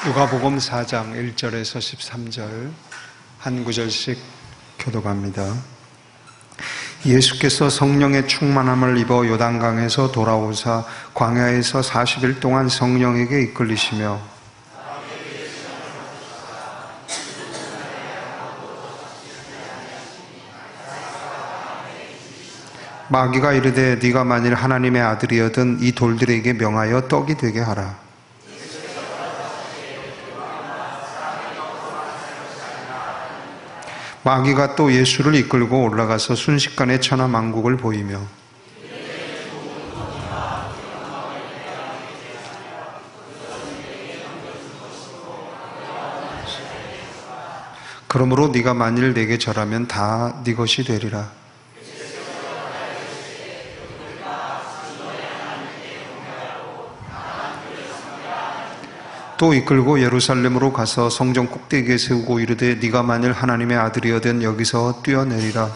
누가복음 4장 1절에서 13절 한 구절씩 교독합니다. 예수께서 성령의 충만함을 입어 요단강에서 돌아오사 광야에서 40일 동안 성령에게 이끌리시며 마귀가 이르되 네가 만일 하나님의 아들이여든 이 돌들에게 명하여 떡이 되게 하라. 마귀가 또 예수를 이끌고 올라가서 순식간에 천하만국을 보이며 그러므로 네가 만일 내게 절하면 다 네 것이 되리라. 또 이끌고 예루살렘으로 가서 성전 꼭대기에 세우고 이르되 네가 만일 하나님의 아들이여든 여기서 뛰어내리라.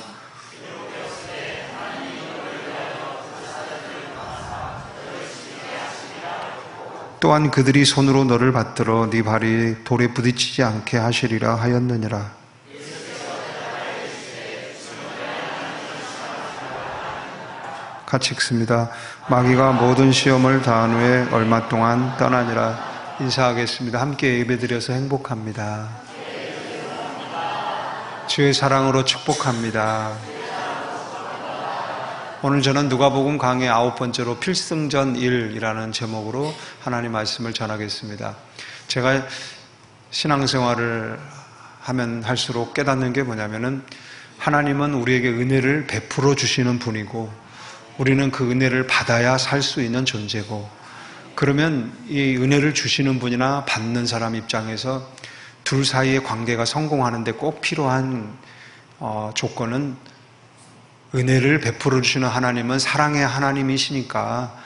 또한 그들이 손으로 너를 받들어 네 발이 돌에 부딪히지 않게 하시리라 하였느니라. 같이 읽습니다. 마귀가 모든 시험을 다한 후에 얼마 동안 떠나니라. 인사하겠습니다. 함께 예배드려서 행복합니다. 주의 사랑으로 축복합니다. 오늘 저는 누가복음 강의 9번째로 필승전 1이라는 제목으로 하나님 말씀을 전하겠습니다. 제가 신앙생활을 하면 할수록 깨닫는 게 뭐냐면은 하나님은 우리에게 은혜를 베풀어 주시는 분이고 우리는 그 은혜를 받아야 살 수 있는 존재고, 그러면 이 은혜를 주시는 분이나 받는 사람 입장에서 둘 사이의 관계가 성공하는데 꼭 필요한 조건은 은혜를 베풀어 주시는 하나님은 사랑의 하나님이시니까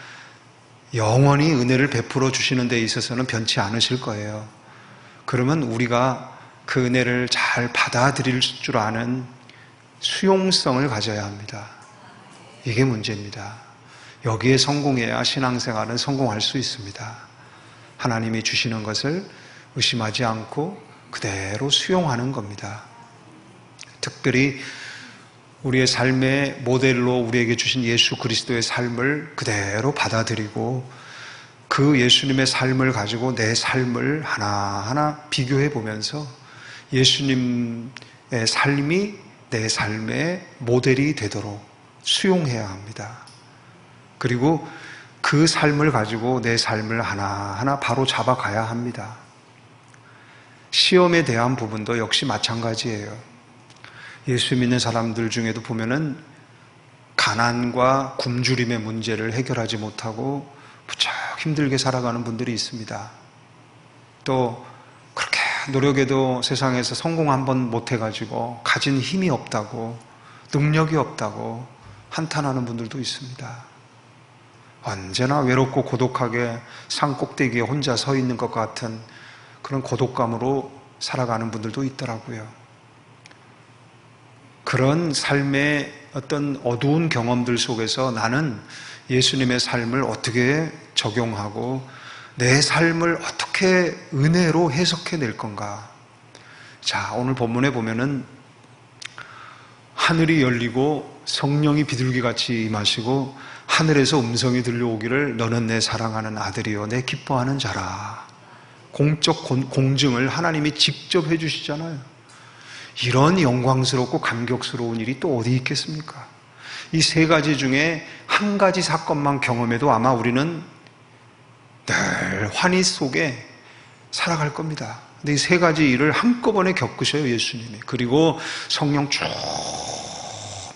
영원히 은혜를 베풀어 주시는 데 있어서는 변치 않으실 거예요. 그러면 우리가 그 은혜를 잘 받아들일 줄 아는 수용성을 가져야 합니다. 이게 문제입니다. 여기에 성공해야 신앙생활은 성공할 수 있습니다. 하나님이 주시는 것을 의심하지 않고 그대로 수용하는 겁니다. 특별히 우리의 삶의 모델로 우리에게 주신 예수 그리스도의 삶을 그대로 받아들이고 그 예수님의 삶을 가지고 내 삶을 하나하나 비교해 보면서 예수님의 삶이 내 삶의 모델이 되도록 수용해야 합니다. 그리고 그 삶을 가지고 내 삶을 하나하나 바로 잡아가야 합니다. 시험에 대한 부분도 역시 마찬가지예요. 예수 믿는 사람들 중에도 보면은 가난과 굶주림의 문제를 해결하지 못하고 무척 힘들게 살아가는 분들이 있습니다. 또 그렇게 노력해도 세상에서 성공 한번 못해가지고 가진 힘이 없다고, 능력이 없다고 한탄하는 분들도 있습니다. 언제나 외롭고 고독하게 산 꼭대기에 혼자 서 있는 것 같은 그런 고독감으로 살아가는 분들도 있더라고요. 그런 삶의 어떤 어두운 경험들 속에서 나는 예수님의 삶을 어떻게 적용하고 내 삶을 어떻게 은혜로 해석해 낼 건가. 자, 오늘 본문에 보면은 하늘이 열리고 성령이 비둘기같이 임하시고 하늘에서 음성이 들려오기를 너는 내 사랑하는 아들이요 내 기뻐하는 자라. 공적 공증을 하나님이 직접 해주시잖아요. 이런 영광스럽고 감격스러운 일이 또 어디 있겠습니까? 이 세 가지 중에 한 가지 사건만 경험해도 아마 우리는 늘 환희 속에 살아갈 겁니다. 근데 이 세 가지 일을 한꺼번에 겪으셔요, 예수님이. 그리고 성령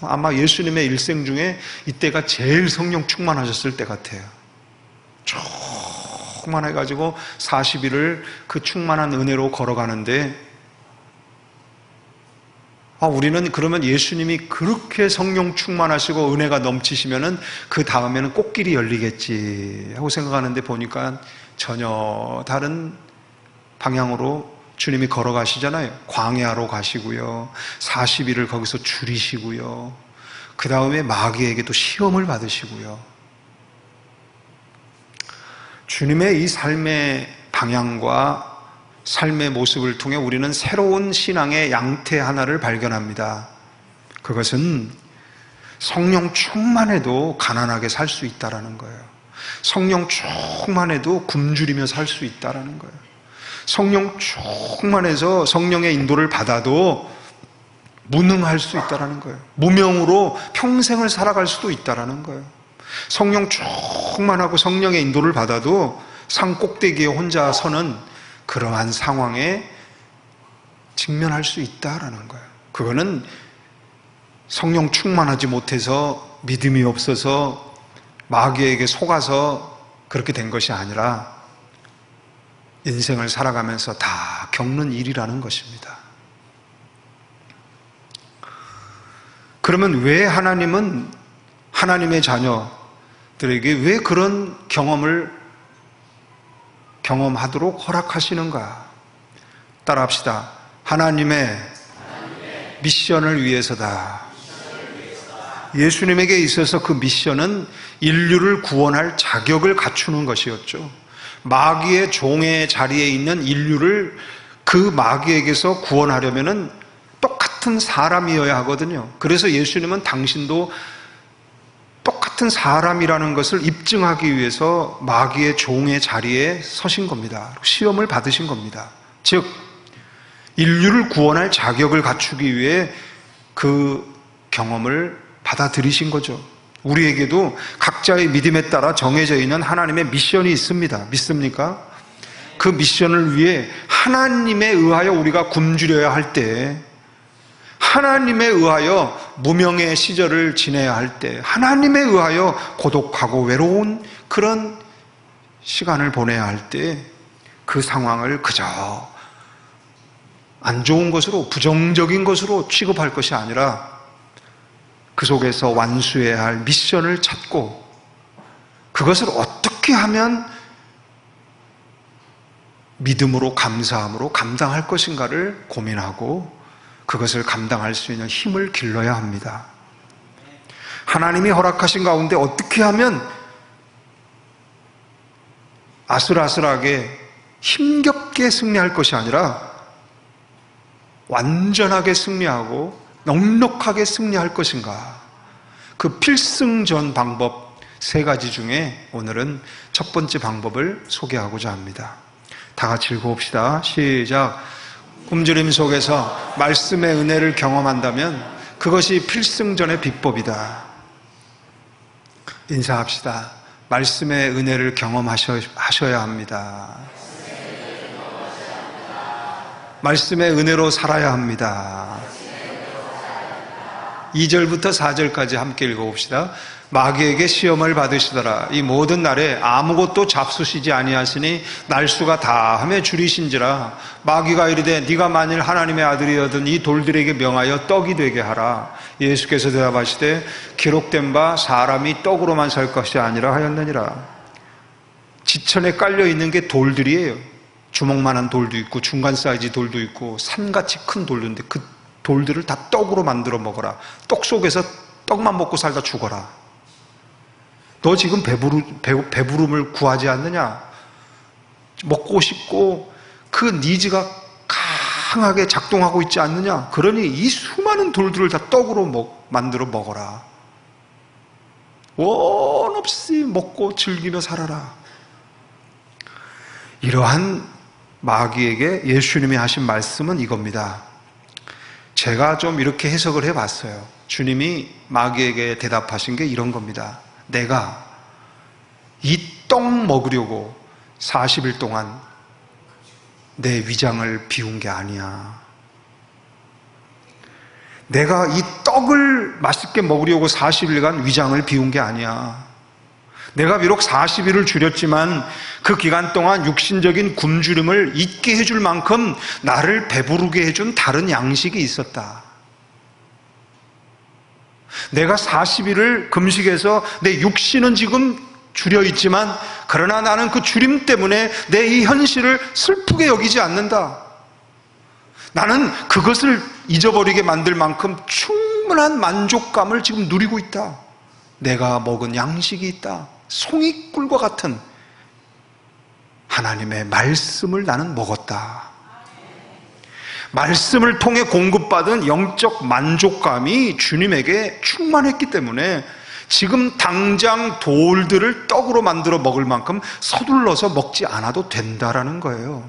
아마 예수님의 일생 중에 이때가 제일 성령 충만하셨을 때 같아요. 충만해가지고 40일을 그 충만한 은혜로 걸어가는데, 우리는 그러면 예수님이 그렇게 성령 충만하시고 은혜가 넘치시면은 그 다음에는 꽃길이 열리겠지 하고 생각하는데 보니까 전혀 다른 방향으로 주님이 걸어가시잖아요. 광야로 가시고요. 40일을 거기서 줄이시고요. 그 다음에 마귀에게도 시험을 받으시고요. 주님의 이 삶의 방향과 삶의 모습을 통해 우리는 새로운 신앙의 양태 하나를 발견합니다. 그것은 성령 충만해도 가난하게 살 수 있다는 거예요. 성령 충만해도 굶주리며 살 수 있다는 거예요. 성령 충만해서 성령의 인도를 받아도 무능할 수 있다는 거예요. 무명으로 평생을 살아갈 수도 있다는 거예요. 성령 충만하고 성령의 인도를 받아도 산 꼭대기에 혼자 서는 그러한 상황에 직면할 수 있다는 거예요. 그거는 성령 충만하지 못해서 믿음이 없어서 마귀에게 속아서 그렇게 된 것이 아니라 인생을 살아가면서 다 겪는 일이라는 것입니다. 그러면 왜 하나님은 하나님의 자녀들에게 왜 그런 경험을 경험하도록 허락하시는가? 따라합시다. 하나님의 미션을 위해서다. 예수님에게 있어서 그 미션은 인류를 구원할 자격을 갖추는 것이었죠. 마귀의 종의 자리에 있는 인류를 그 마귀에게서 구원하려면은 똑같은 사람이어야 하거든요. 그래서 예수님은 당신도 똑같은 사람이라는 것을 입증하기 위해서 마귀의 종의 자리에 서신 겁니다. 시험을 받으신 겁니다. 즉 인류를 구원할 자격을 갖추기 위해 그 경험을 받아들이신 거죠. 우리에게도 각자의 믿음에 따라 정해져 있는 하나님의 미션이 있습니다. 믿습니까? 그 미션을 위해 하나님에 의하여 우리가 굶주려야 할 때, 하나님에 의하여 무명의 시절을 지내야 할 때, 하나님에 의하여 고독하고 외로운 그런 시간을 보내야 할 때, 그 상황을 그저 안 좋은 것으로, 부정적인 것으로 취급할 것이 아니라 그 속에서 완수해야 할 미션을 찾고 그것을 어떻게 하면 믿음으로 감사함으로 감당할 것인가를 고민하고 그것을 감당할 수 있는 힘을 길러야 합니다. 하나님이 허락하신 가운데 어떻게 하면 아슬아슬하게 힘겹게 승리할 것이 아니라 완전하게 승리하고 넉넉하게 승리할 것인가? 그 필승전 방법 3가지 중에 오늘은 첫 번째 방법을 소개하고자 합니다. 다 같이 읽어봅시다. 시작. 굶주림 속에서 말씀의 은혜를 경험한다면 그것이 필승전의 비법이다. 인사합시다. 말씀의 은혜를 경험하셔야 합니다. 말씀의 은혜로 살아야 합니다. 2절부터 4절까지 함께 읽어봅시다. 마귀에게 시험을 받으시더라. 이 모든 날에 아무것도 잡수시지 아니하시니 날수가 다함에 줄이신지라. 마귀가 이르되 네가 만일 하나님의 아들이여든 이 돌들에게 명하여 떡이 되게 하라. 예수께서 대답하시되 기록된 바 사람이 떡으로만 살 것이 아니라 하였느니라. 지천에 깔려 있는 게 돌들이에요. 주먹만한 돌도 있고 중간 사이즈 돌도 있고 산같이 큰 돌도 있는데 그 돌들을 다 떡으로 만들어 먹어라. 떡 속에서 떡만 먹고 살다 죽어라. 너 지금 배부름을 구하지 않느냐? 먹고 싶고 그 니즈가 강하게 작동하고 있지 않느냐? 그러니 이 수많은 돌들을 다 떡으로 만들어 먹어라. 원 없이 먹고 즐기며 살아라. 이러한 마귀에게 예수님이 하신 말씀은 이겁니다. 제가 좀 이렇게 해석을 해봤어요. 주님이 마귀에게 대답하신 게 이런 겁니다. 내가 이 떡 먹으려고 40일 동안 내 위장을 비운 게 아니야. 내가 이 떡을 맛있게 먹으려고 40일간 위장을 비운 게 아니야. 내가 비록 40일을 줄였지만 그 기간 동안 육신적인 굶주림을 잊게 해줄 만큼 나를 배부르게 해준 다른 양식이 있었다. 내가 40일을 금식해서 내 육신은 지금 줄여 있지만 그러나 나는 그 줄임 때문에 내 이 현실을 슬프게 여기지 않는다. 나는 그것을 잊어버리게 만들 만큼 충분한 만족감을 지금 누리고 있다. 내가 먹은 양식이 있다. 송이꿀과 같은 하나님의 말씀을 나는 먹었다. 말씀을 통해 공급받은 영적 만족감이 주님에게 충만했기 때문에 지금 당장 돌들을 떡으로 만들어 먹을 만큼 서둘러서 먹지 않아도 된다라는 거예요.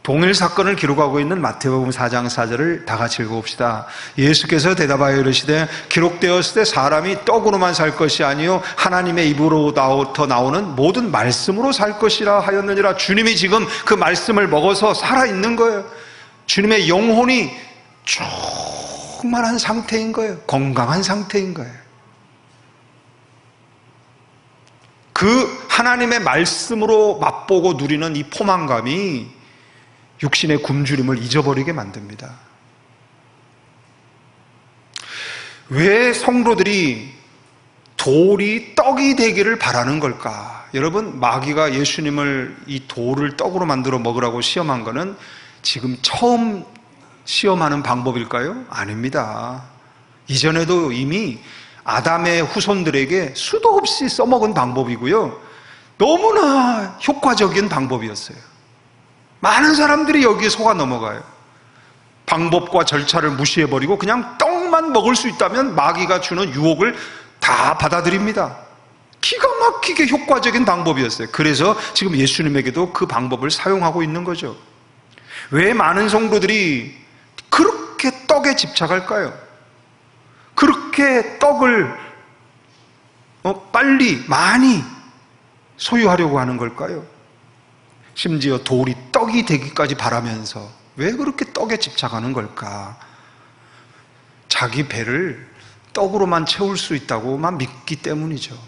동일 사건을 기록하고 있는 마태복음 4장 4절을 다 같이 읽어봅시다. 예수께서 대답하여 이르시되 기록되었을 때 사람이 떡으로만 살 것이 아니요 하나님의 입으로부터 나오는 모든 말씀으로 살 것이라 하였느니라. 주님이 지금 그 말씀을 먹어서 살아있는 거예요. 주님의 영혼이 충만한 상태인 거예요. 건강한 상태인 거예요. 그 하나님의 말씀으로 맛보고 누리는 이 포만감이 육신의 굶주림을 잊어버리게 만듭니다. 왜 성도들이 돌이 떡이 되기를 바라는 걸까? 여러분, 마귀가 예수님을 이 돌을 떡으로 만들어 먹으라고 시험한 거는 지금 처음 시험하는 방법일까요? 아닙니다. 이전에도 이미 아담의 후손들에게 수도 없이 써먹은 방법이고요. 너무나 효과적인 방법이었어요. 많은 사람들이 여기에 속아 넘어가요. 방법과 절차를 무시해버리고 그냥 떡만 먹을 수 있다면 마귀가 주는 유혹을 다 받아들입니다. 기가 막히게 효과적인 방법이었어요. 그래서 지금 예수님에게도 그 방법을 사용하고 있는 거죠. 왜 많은 성도들이 그렇게 떡에 집착할까요? 그렇게 떡을 빨리 많이 소유하려고 하는 걸까요? 심지어 돌이 떡이 되기까지 바라면서 왜 그렇게 떡에 집착하는 걸까? 자기 배를 떡으로만 채울 수 있다고만 믿기 때문이죠.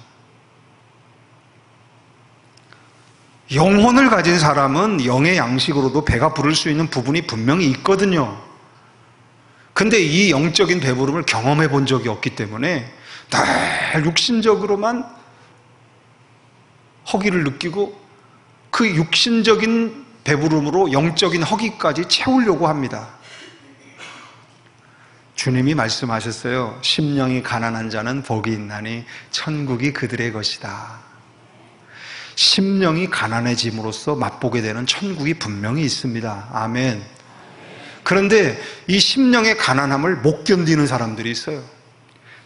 영혼을 가진 사람은 영의 양식으로도 배가 부를 수 있는 부분이 분명히 있거든요. 근데 이 영적인 배부름을 경험해 본 적이 없기 때문에 늘 육신적으로만 허기를 느끼고 그 육신적인 배부름으로 영적인 허기까지 채우려고 합니다. 주님이 말씀하셨어요. 심령이 가난한 자는 복이 있나니 천국이 그들의 것이다. 심령이 가난해짐으로써 맛보게 되는 천국이 분명히 있습니다. 아멘. 그런데 이 심령의 가난함을 못 견디는 사람들이 있어요.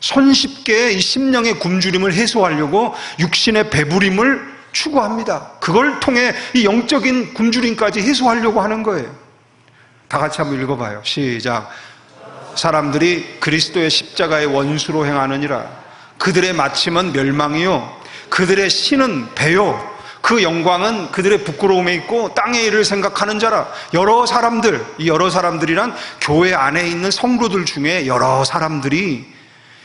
손쉽게 이 심령의 굶주림을 해소하려고 육신의 배부림을 추구합니다. 그걸 통해 이 영적인 굶주림까지 해소하려고 하는 거예요. 다 같이 한번 읽어봐요. 시작. 사람들이 그리스도의 십자가의 원수로 행하느니라. 그들의 마침은 멸망이요 그들의 신은 배요 그 영광은 그들의 부끄러움에 있고 땅의 일을 생각하는 자라. 여러 사람들, 이 여러 사람들이란 교회 안에 있는 성도들 중에 여러 사람들이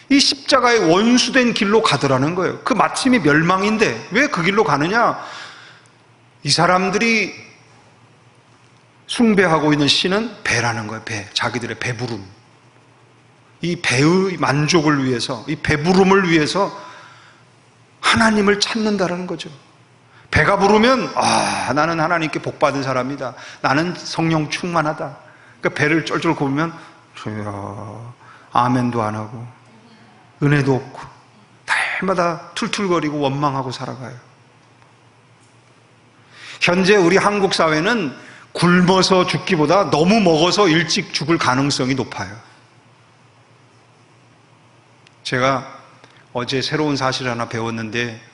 이 십자가의 원수된 길로 가더라는 거예요. 그 마침이 멸망인데 왜 그 길로 가느냐? 이 사람들이 숭배하고 있는 신은 배라는 거예요. 배, 자기들의 배부름. 이 배의 만족을 위해서, 이 배부름을 위해서 하나님을 찾는다는 거죠. 배가 부르면 나는 하나님께 복받은 사람이다. 나는 성령 충만하다. 그러니까 배를 쫄쫄 고우면 저야 아멘도 안 하고 은혜도 없고 날마다 툴툴거리고 원망하고 살아가요. 현재 우리 한국 사회는 굶어서 죽기보다 너무 먹어서 일찍 죽을 가능성이 높아요. 제가 어제 새로운 사실 하나 배웠는데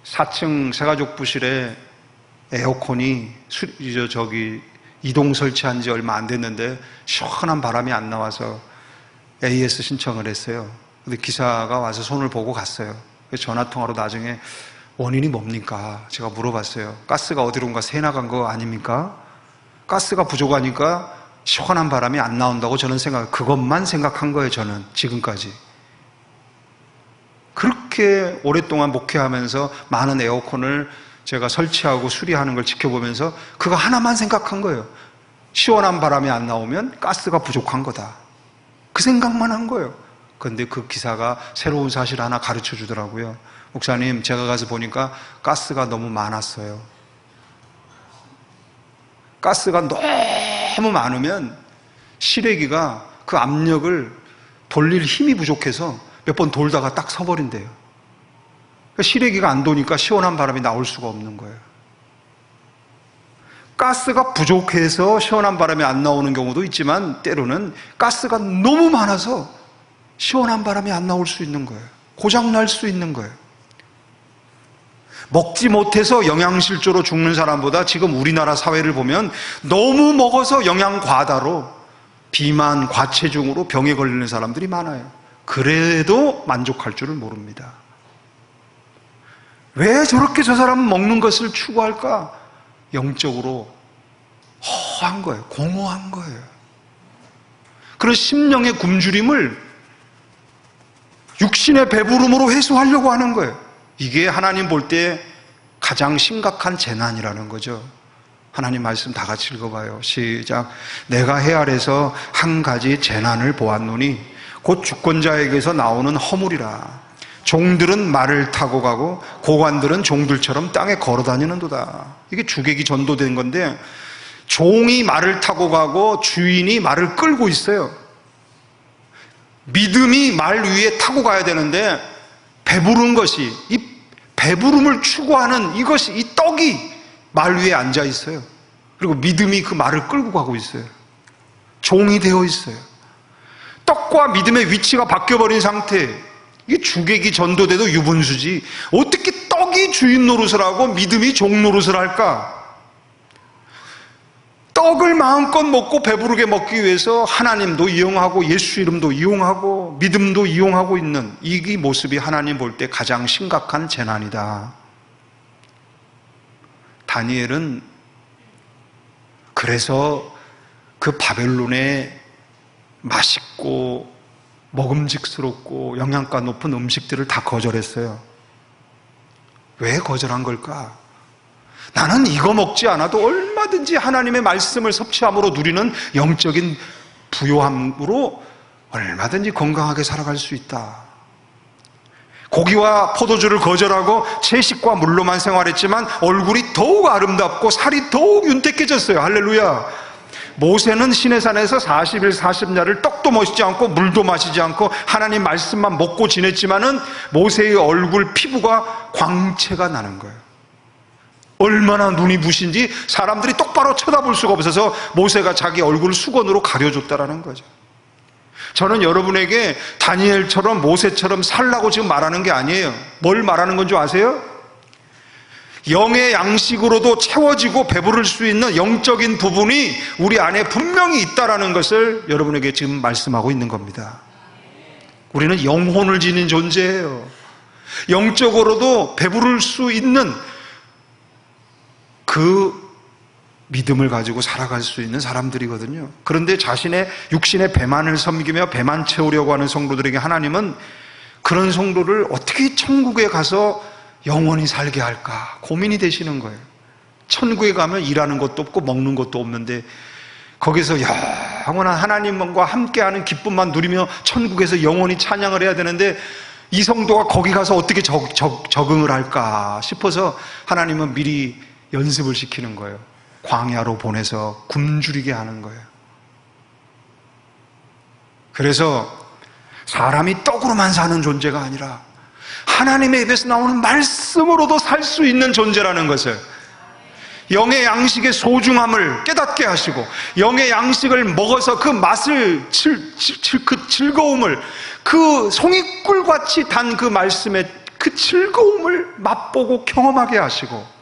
4층 새가족부실에 에어컨이 이동 설치한 지 얼마 안 됐는데 시원한 바람이 안 나와서 AS 신청을 했어요. 근데 기사가 와서 손을 보고 갔어요. 전화통화로 나중에 원인이 뭡니까? 제가 물어봤어요. 가스가 어디론가 새 나간 거 아닙니까? 가스가 부족하니까 시원한 바람이 안 나온다고 저는 그것만 생각한 거예요. 저는 지금까지. 그렇게 오랫동안 목회하면서 많은 에어컨을 제가 설치하고 수리하는 걸 지켜보면서 그거 하나만 생각한 거예요. 시원한 바람이 안 나오면 가스가 부족한 거다. 그 생각만 한 거예요. 그런데 그 기사가 새로운 사실 하나 가르쳐 주더라고요. 목사님, 제가 가서 보니까 가스가 너무 많았어요. 가스가 너무 많으면 실외기가 그 압력을 돌릴 힘이 부족해서 몇 번 돌다가 딱 서버린대요. 실외기가 안 도니까 시원한 바람이 나올 수가 없는 거예요. 가스가 부족해서 시원한 바람이 안 나오는 경우도 있지만 때로는 가스가 너무 많아서 시원한 바람이 안 나올 수 있는 거예요. 고장날 수 있는 거예요. 먹지 못해서 영양실조로 죽는 사람보다 지금 우리나라 사회를 보면 너무 먹어서 영양 과다로 비만, 과체중으로 병에 걸리는 사람들이 많아요. 그래도 만족할 줄을 모릅니다. 왜 저렇게 저 사람은 먹는 것을 추구할까? 영적으로 허한 거예요. 공허한 거예요. 그런 심령의 굶주림을 육신의 배부름으로 해소하려고 하는 거예요. 이게 하나님 볼 때 가장 심각한 재난이라는 거죠. 하나님 말씀 다 같이 읽어봐요. 시작. 내가 해 아래서 한 가지 재난을 보았노니 곧 주권자에게서 나오는 허물이라. 종들은 말을 타고 가고 고관들은 종들처럼 땅에 걸어다니는도다. 이게 주객이 전도된 건데, 종이 말을 타고 가고 주인이 말을 끌고 있어요. 믿음이 말 위에 타고 가야 되는데 배부른 것이, 이 배부름을 추구하는 이것이, 이 떡이 말 위에 앉아 있어요. 그리고 믿음이 그 말을 끌고 가고 있어요. 종이 되어 있어요. 떡과 믿음의 위치가 바뀌어버린 상태. 이게 주객이 전도돼도 유분수지 어떻게 떡이 주인 노릇을 하고 믿음이 종 노릇을 할까? 떡을 마음껏 먹고 배부르게 먹기 위해서 하나님도 이용하고 예수 이름도 이용하고 믿음도 이용하고 있는 이 모습이 하나님 볼 때 가장 심각한 재난이다. 다니엘은 그래서 그 바벨론의 맛있고 먹음직스럽고 영양가 높은 음식들을 다 거절했어요. 왜 거절한 걸까? 나는 이거 먹지 않아도 얼마든지 하나님의 말씀을 섭취함으로 누리는 영적인 부요함으로 얼마든지 건강하게 살아갈 수 있다. 고기와 포도주를 거절하고 채식과 물로만 생활했지만 얼굴이 더욱 아름답고 살이 더욱 윤택해졌어요. 할렐루야. 모세는 시내산에서 40일 40야를 떡도 마시지 않고 물도 마시지 않고 하나님 말씀만 먹고 지냈지만은 모세의 얼굴 피부가 광채가 나는 거예요. 얼마나 눈이 부신지 사람들이 똑바로 쳐다볼 수가 없어서 모세가 자기 얼굴을 수건으로 가려줬다라는 거죠. 저는 여러분에게 다니엘처럼 모세처럼 살라고 지금 말하는 게 아니에요. 뭘 말하는 건 줄 아세요? 영의 양식으로도 채워지고 배부를 수 있는 영적인 부분이 우리 안에 분명히 있다라는 것을 여러분에게 지금 말씀하고 있는 겁니다. 우리는 영혼을 지닌 존재예요. 영적으로도 배부를 수 있는 그 믿음을 가지고 살아갈 수 있는 사람들이거든요. 그런데 자신의 육신의 배만을 섬기며 배만 채우려고 하는 성도들에게 하나님은 그런 성도를 어떻게 천국에 가서 영원히 살게 할까 고민이 되시는 거예요. 천국에 가면 일하는 것도 없고 먹는 것도 없는데 거기서 영원한 하나님과 함께하는 기쁨만 누리며 천국에서 영원히 찬양을 해야 되는데 이 성도가 거기 가서 어떻게 적응을 할까 싶어서 하나님은 미리 연습을 시키는 거예요. 광야로 보내서 굶주리게 하는 거예요. 그래서 사람이 떡으로만 사는 존재가 아니라 하나님의 입에서 나오는 말씀으로도 살 수 있는 존재라는 것을, 영의 양식의 소중함을 깨닫게 하시고 영의 양식을 먹어서 그 맛을, 그 즐거움을, 그 송이꿀같이 단 그 말씀의 그 즐거움을 맛보고 경험하게 하시고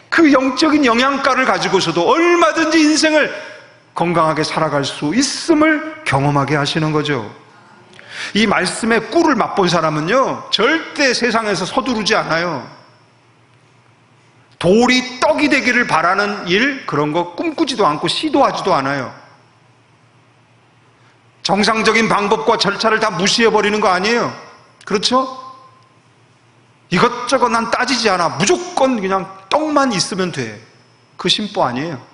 그 영적인 영양가를 가지고서도 얼마든지 인생을 건강하게 살아갈 수 있음을 경험하게 하시는 거죠. 이 말씀의 꿀을 맛본 사람은요 절대 세상에서 서두르지 않아요. 돌이 떡이 되기를 바라는 일, 그런 거 꿈꾸지도 않고 시도하지도 않아요. 정상적인 방법과 절차를 다 무시해버리는 거 아니에요. 그렇죠? 이것저것 난 따지지 않아. 무조건 그냥 떡만 있으면 돼. 그 심보 아니에요.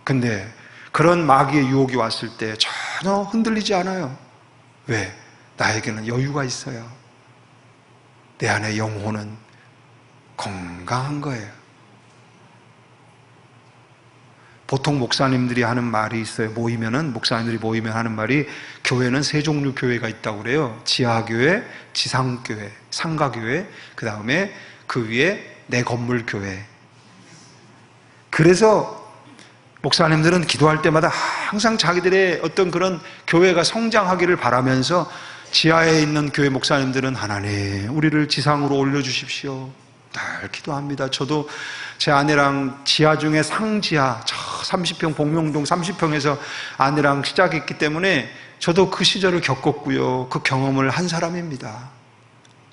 근데 그런 마귀의 유혹이 왔을 때 전혀 흔들리지 않아요. 왜? 나에게는 여유가 있어요. 내 안의 영혼은 건강한 거예요. 보통 목사님들이 하는 말이 있어요. 목사님들이 모이면 하는 말이, 교회는 세 종류 교회가 있다고 그래요. 지하교회, 지상교회, 상가교회, 그 다음에 그 위에 내 건물 교회. 그래서 목사님들은 기도할 때마다 항상 자기들의 어떤 그런 교회가 성장하기를 바라면서 지하에 있는 교회 목사님들은 하나님 우리를 지상으로 올려주십시오 늘 기도합니다. 저도 제 아내랑 지하 중에 상지하 30평 복명동 30평에서 아내랑 시작했기 때문에 저도 그 시절을 겪었고요. 그 경험을 한 사람입니다.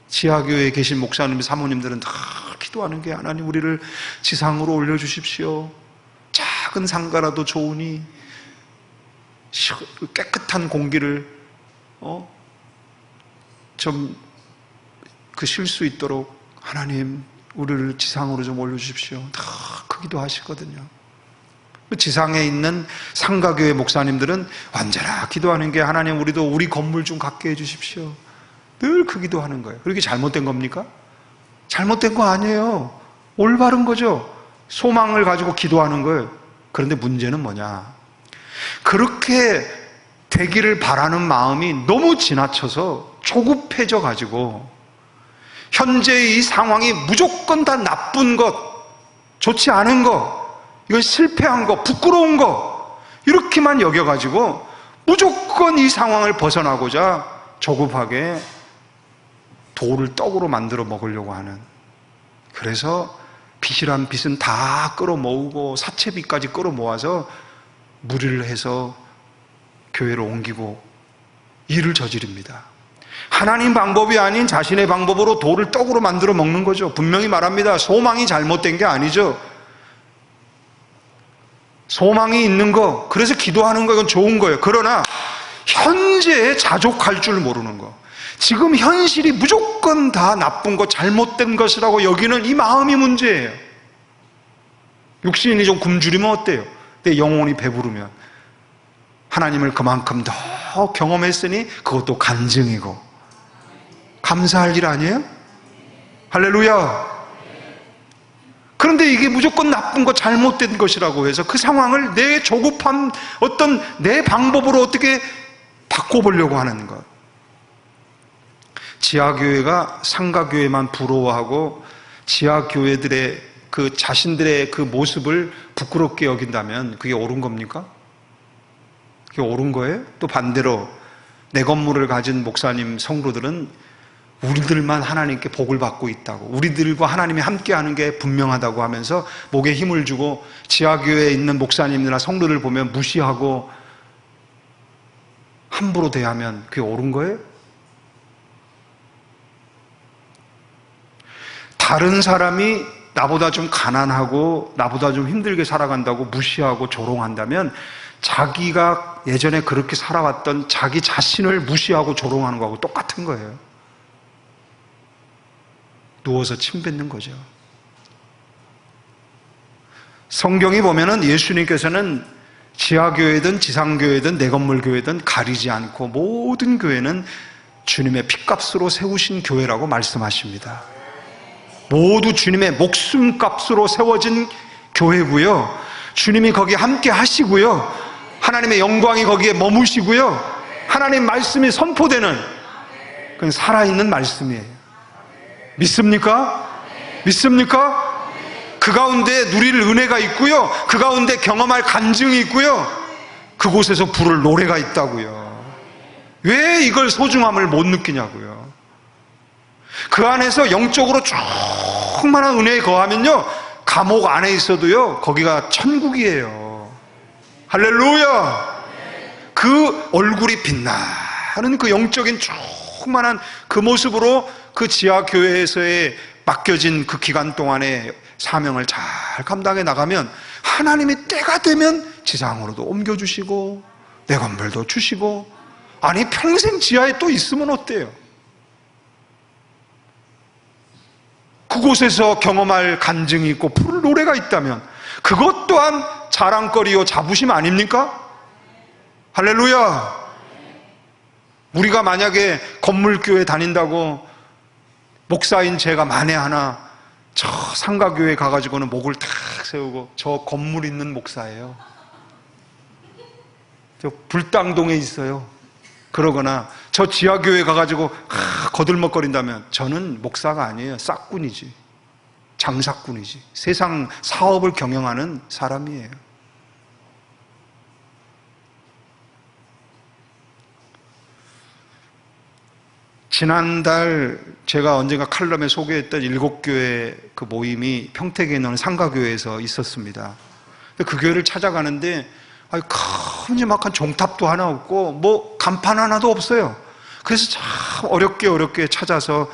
지하교회에 계신 목사님, 사모님들은 다 기도하는 게 하나님 우리를 지상으로 올려주십시오. 작은 상가라도 좋으니 깨끗한 공기를 좀 쉴 수 있도록 하나님 우리를 지상으로 좀 올려주십시오. 다 그 기도하시거든요. 지상에 있는 상가교회 목사님들은 언제나 기도하는 게 하나님 우리도 우리 건물 좀 갖게 해주십시오. 늘 그 기도하는 거예요. 그렇게 잘못된 겁니까? 잘못된 거 아니에요. 올바른 거죠. 소망을 가지고 기도하는 거예요. 그런데 문제는 뭐냐? 그렇게 되기를 바라는 마음이 너무 지나쳐서 조급해져 가지고 현재의 이 상황이 무조건 다 나쁜 것, 좋지 않은 것, 이건 실패한 것, 부끄러운 것 이렇게만 여겨가지고 무조건 이 상황을 벗어나고자 조급하게 돌을 떡으로 만들어 먹으려고 하는, 그래서 빚이란 빚은 다 끌어모으고 사채빚까지 끌어모아서 무리를 해서 교회를 옮기고 일을 저지릅니다. 하나님 방법이 아닌 자신의 방법으로 돌을 떡으로 만들어 먹는 거죠. 분명히 말합니다. 소망이 잘못된 게 아니죠. 소망이 있는 거, 그래서 기도하는 거, 이건 좋은 거예요. 그러나 현재에 자족할 줄 모르는 거, 지금 현실이 무조건 다 나쁜 것, 잘못된 것이라고 여기는 이 마음이 문제예요. 육신이 좀 굶주리면 어때요? 내 영혼이 배부르면 하나님을 그만큼 더 경험했으니 그것도 간증이고 감사할 일 아니에요? 할렐루야. 그런데 이게 무조건 나쁜 것, 잘못된 것이라고 해서 그 상황을 내 조급한 어떤 내 방법으로 어떻게 바꿔보려고 하는 것. 지하교회가 상가교회만 부러워하고 지하교회들의 그 자신들의 그 모습을 부끄럽게 여긴다면 그게 옳은 겁니까? 그게 옳은 거예요? 또 반대로 내 건물을 가진 목사님, 성도들은 우리들만 하나님께 복을 받고 있다고, 우리들과 하나님이 함께하는 게 분명하다고 하면서 목에 힘을 주고 지하교회에 있는 목사님이나 성도들 보면 무시하고 함부로 대하면 그게 옳은 거예요? 다른 사람이 나보다 좀 가난하고 나보다 좀 힘들게 살아간다고 무시하고 조롱한다면 자기가 예전에 그렇게 살아왔던 자기 자신을 무시하고 조롱하는 거하고 똑같은 거예요. 누워서 침 뱉는 거죠. 성경이 보면은 예수님께서는 지하교회든 지상교회든 내 건물 교회든 가리지 않고 모든 교회는 주님의 핏값으로 세우신 교회라고 말씀하십니다. 모두 주님의 목숨값으로 세워진 교회고요. 주님이 거기에 함께 하시고요. 하나님의 영광이 거기에 머무시고요. 하나님 말씀이 선포되는, 그건 살아있는 말씀이에요. 믿습니까? 믿습니까? 그 가운데 누릴 은혜가 있고요. 그 가운데 경험할 간증이 있고요. 그곳에서 부를 노래가 있다고요. 왜 이걸 소중함을 못 느끼냐고요. 그 안에서 영적으로 충만한 은혜에 거하면요, 감옥 안에 있어도요, 거기가 천국이에요. 할렐루야. 그 얼굴이 빛나는 그 영적인 충만한 그 모습으로 그 지하교회에서의 맡겨진 그 기간 동안에 사명을 잘 감당해 나가면 하나님이 때가 되면 지상으로도 옮겨주시고 내 건물도 주시고, 아니 평생 지하에 또 있으면 어때요? 그곳에서 경험할 간증이 있고 부를 노래가 있다면 그것 또한 자랑거리요 자부심 아닙니까? 할렐루야. 우리가 만약에 건물교회 다닌다고 목사인 제가 만에 하나 저 상가교회 가가지고는 목을 탁 세우고 저 건물 있는 목사예요, 저 불당동에 있어요, 그러거나 저 지하교회 가가지고 거들먹거린다면 저는 목사가 아니에요, 싹꾼이지, 장사꾼이지. 세상 사업을 경영하는 사람이에요. 지난달 제가 언젠가 칼럼에 소개했던 7교회 그 모임이 평택에 있는 상가교회에서 있었습니다. 그 교회를 찾아가는데 큼지막한 종탑도 하나 없고 뭐 간판 하나도 없어요. 그래서 참 어렵게 찾아서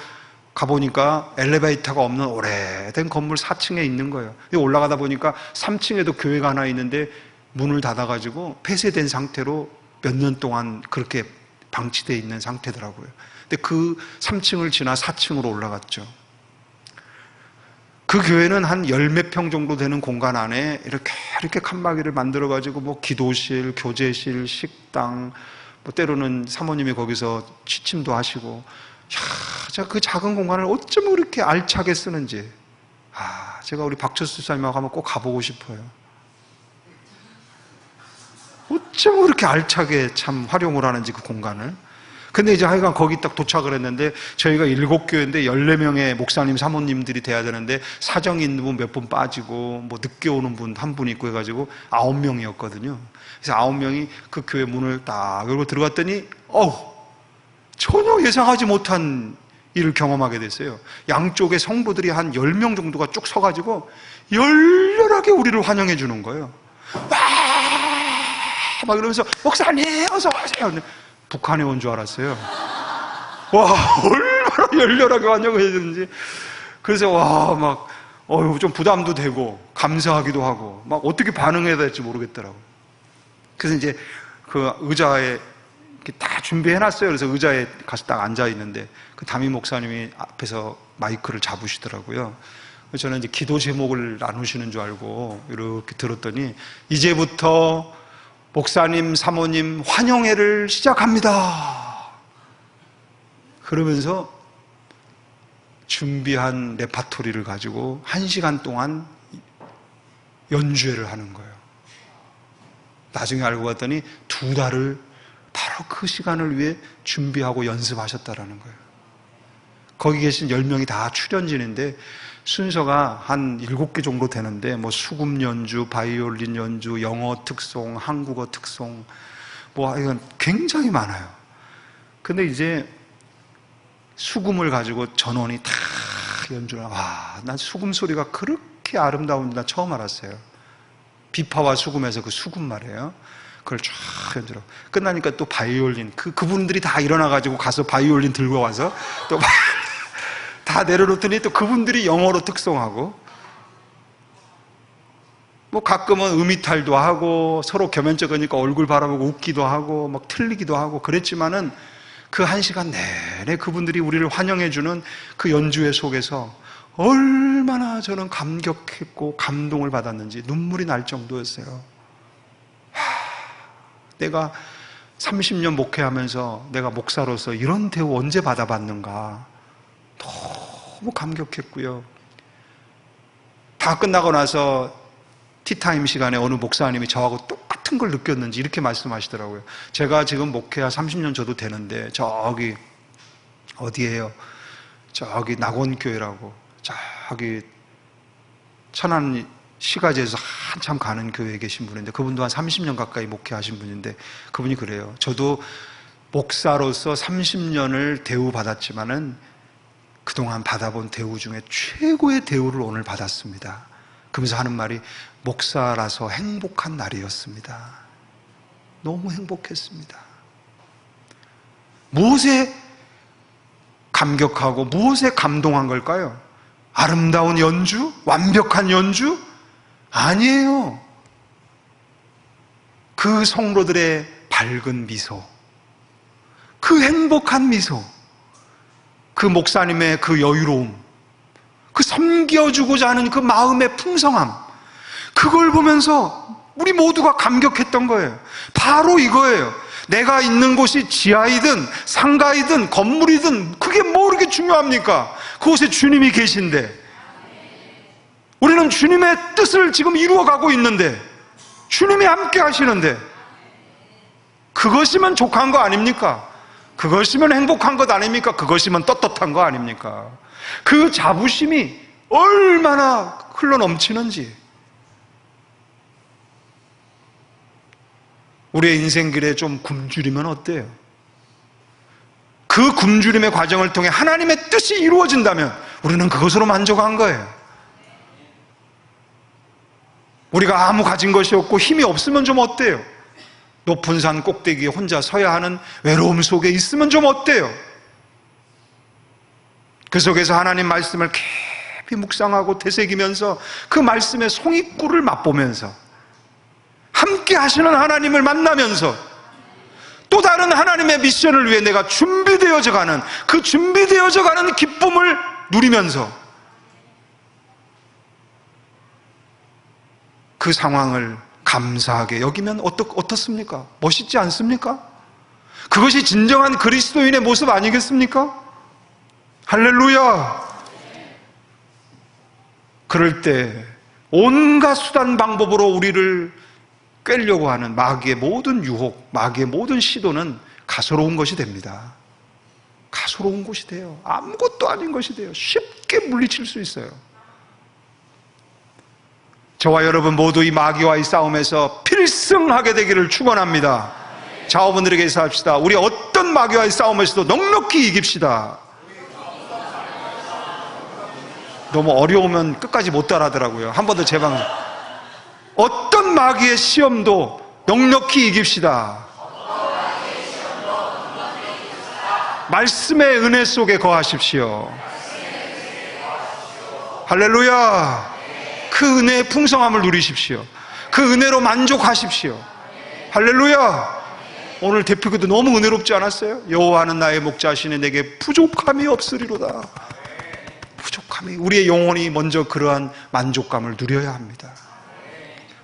가보니까 엘리베이터가 없는 오래된 건물 4층에 있는 거예요. 올라가다 보니까 3층에도 교회가 하나 있는데 문을 닫아가지고 폐쇄된 상태로 몇 년 동안 그렇게 방치되어 있는 상태더라고요. 근데 그 3층을 지나 4층으로 올라갔죠. 그 교회는 한 10몇 평 정도 되는 공간 안에 이렇게 칸막이를 만들어가지고 뭐 기도실, 교제실, 식당, 뭐 때로는 사모님이 거기서 취침도 하시고, 그 작은 공간을 어쩜 그렇게 알차게 쓰는지, 제가 우리 박철수 사님하고 한번 꼭 가보고 싶어요. 어쩜 그렇게 알차게 참 활용을 하는지 그 공간을. 근데 이제 하여간 거기 딱 도착을 했는데 저희가 7교회인데 14명의 목사님, 사모님들이 돼야 되는데 사정이 있는 분 몇 분 빠지고 뭐 늦게 오는 분 한 분 있고 해가지고 9명이었거든요. 그래서 9명이 그 교회 문을 딱 열고 들어갔더니 전혀 예상하지 못한 일을 경험하게 됐어요. 양쪽에 성도들이 한 10명 정도가 쭉 서가지고 열렬하게 우리를 환영해 주는 거예요. 막 이러면서 목사님 어서 오세요. 북한에 온 줄 알았어요. 얼마나 열렬하게 환영을 해야 되는지. 그래서 좀 부담도 되고 감사하기도 하고 막 어떻게 반응해야 될지 모르겠더라고요. 그래서 이제 그 의자에 이렇게 다 준비해놨어요. 그래서 의자에 가서 딱 앉아 있는데 그 담임 목사님이 앞에서 마이크를 잡으시더라고요. 그래서 저는 이제 기도 제목을 나누시는 줄 알고 이렇게 들었더니 이제부터 목사님, 사모님 환영회를 시작합니다. 그러면서 준비한 레파토리를 가지고 1시간 동안 연주회를 하는 거예요. 나중에 알고 봤더니 2달을 바로 그 시간을 위해 준비하고 연습하셨다라는 거예요. 거기 계신 10명이 다 출연진인데 순서가 한 7개 정도 되는데 뭐 수금 연주, 바이올린 연주, 영어 특송, 한국어 특송 이건 굉장히 많아요. 근데 이제 수금을 가지고 전원이 다 연주를 난 수금 소리가 그렇게 아름다운지 나 처음 알았어요. 비파와 수금에서 그 수금 말이에요. 그걸 쫙 연주하고 끝나니까 또 바이올린 그분들이 다 일어나가지고 가서 바이올린 들고 와서 또 다 내려놓더니 또 그분들이 영어로 특송하고 가끔은 음이탈도 하고 서로 겸연쩍으니까 얼굴 바라보고 웃기도 하고 막 틀리기도 하고 그랬지만은 그 1시간 내내 그분들이 우리를 환영해주는 그 연주회 속에서 얼마나 저는 감격했고 감동을 받았는지 눈물이 날 정도였어요. 내가 30년 목회하면서 내가 목사로서 이런 대우 언제 받아봤는가 너무 감격했고요. 다 끝나고 나서 티타임 시간에 어느 목사님이 저하고 똑같은 걸 느꼈는지 이렇게 말씀하시더라고요. 제가 지금 목회한 30년 저도 되는데 저기 어디예요? 저기 낙원교회라고 저기 천안 시가지에서 한참 가는 교회에 계신 분인데 그분도 한 30년 가까이 목회하신 분인데 그분이 그래요. 저도 목사로서 30년을 대우받았지만은 그동안 받아본 대우 중에 최고의 대우를 오늘 받았습니다. 그러면서 하는 말이 목사라서 행복한 날이었습니다. 너무 행복했습니다. 무엇에 감격하고 무엇에 감동한 걸까요? 아름다운 연주? 완벽한 연주? 아니에요. 그 성도들의 밝은 미소, 그 행복한 미소, 그 목사님의 그 여유로움, 그 섬겨주고자 하는 그 마음의 풍성함, 그걸 보면서 우리 모두가 감격했던 거예요. 바로 이거예요. 내가 있는 곳이 지하이든 상가이든 건물이든 그게 뭐 그렇게 중요합니까? 그곳에 주님이 계신데 우리는 주님의 뜻을 지금 이루어가고 있는데 주님이 함께 하시는데 그것이면 족한 거 아닙니까? 그것이면 행복한 것 아닙니까? 그것이면 떳떳한 거 아닙니까? 그 자부심이 얼마나 흘러넘치는지. 우리의 인생길에 좀 굶주리면 어때요? 그 굶주림의 과정을 통해 하나님의 뜻이 이루어진다면 우리는 그것으로 만족한 거예요. 우리가 아무 가진 것이 없고 힘이 없으면 좀 어때요? 높은 산 꼭대기에 혼자 서야 하는 외로움 속에 있으면 좀 어때요? 그 속에서 하나님 말씀을 깊이 묵상하고 되새기면서 그 말씀의 송이꿀을 맛보면서 함께 하시는 하나님을 만나면서 또 다른 하나님의 미션을 위해 내가 준비되어져 가는 그 준비되어져 가는 기쁨을 누리면서 그 상황을 감사하게 여기면 어떻습니까? 멋있지 않습니까? 그것이 진정한 그리스도인의 모습 아니겠습니까? 할렐루야! 그럴 때 온갖 수단 방법으로 우리를 꿰려고 하는 마귀의 모든 유혹, 마귀의 모든 시도는 가소로운 것이 됩니다. 가소로운 것이 돼요. 아무것도 아닌 것이 돼요. 쉽게 물리칠 수 있어요. 저와 여러분 모두 이 마귀와의 싸움에서 필승하게 되기를 축원합니다. 자오분들에게 인사합시다. 우리 어떤 마귀와의 싸움에서도 넉넉히 이깁시다. 너무 어려우면 끝까지 못 따라하더라고요. 한 번 더 재방송. 어떤 마귀의 시험도 넉넉히 이깁시다. 말씀의 은혜 속에 거하십시오. 할렐루야. 그 은혜의 풍성함을 누리십시오. 그 은혜로 만족하십시오. 할렐루야. 오늘 대표기도 너무 은혜롭지 않았어요? 여호와는 나의 목자시니 내게 부족함이 없으리로다. 부족함이, 우리의 영혼이 먼저 그러한 만족감을 누려야 합니다.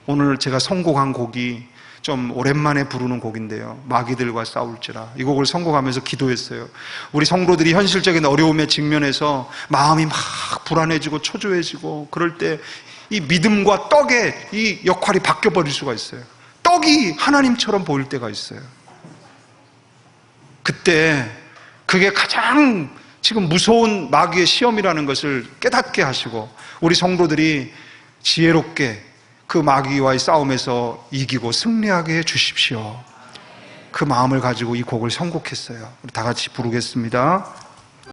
오늘 제가 선곡한 곡이 좀 오랜만에 부르는 곡인데요. 마귀들과 싸울지라. 이 곡을 선곡하면서 기도했어요. 우리 성도들이 현실적인 어려움에 직면해서 마음이 막 불안해지고 초조해지고 그럴 때 이 믿음과 떡의 이 역할이 바뀌어버릴 수가 있어요. 떡이 하나님처럼 보일 때가 있어요. 그때 그게 가장 지금 무서운 마귀의 시험이라는 것을 깨닫게 하시고 우리 성도들이 지혜롭게 그 마귀와의 싸움에서 이기고 승리하게 해주십시오. 그 마음을 가지고 이 곡을 선곡했어요. 우리 다 같이 부르겠습니다.